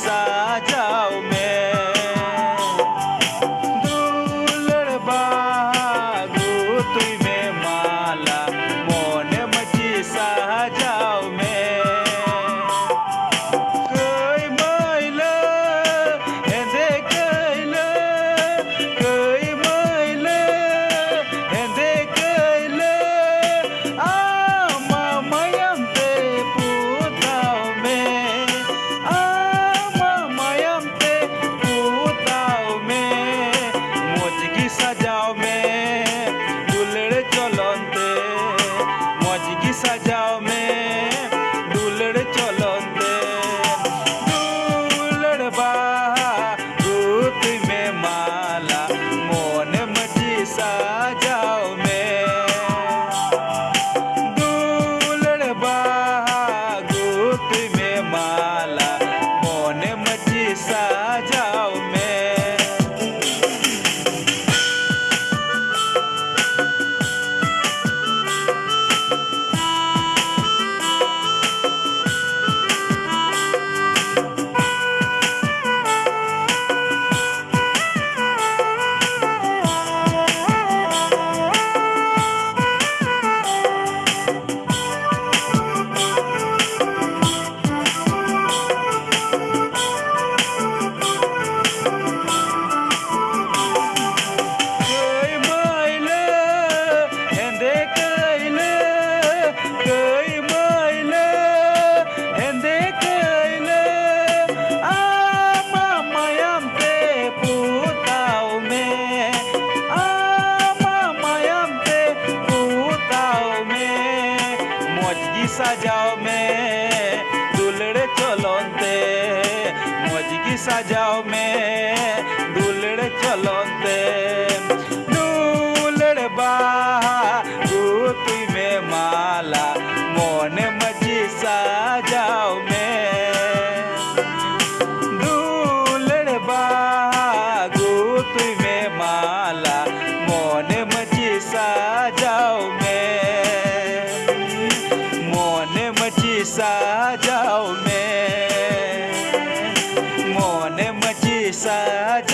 साजाओ में दुलड़ बागु तुई में माला मोने मची साजाओ में कोई मैला हेंदे कैला कोई मैला हेंदे कैला आमा मयम ते पूताओ में आमा मयम ते पूताओ में मोजगी सजाओ में दुलड़ चलते मोजगी सजाओ में दुलड़ चलते दुलड़ बागु तुई में माला मोने मची साजाओ में दुलड़ बागु तुई में माला मोने मची साजाओ में कोई मैला हेंदे कैला कोई मैला हेंदे कैला आमा मयम ते पूताओ में आमा मयम ते पूताओ में मोजगी सजाओ में दुलड़ चलते मोजगी सजाओ में दुलड़ चलते दुलड़ बागु तुई में माला मोने मची साजाओ में दुलड़ बागु तुई में माला मोने मची साजाओ में मोने मची साजाओ में मोने मची साजाओ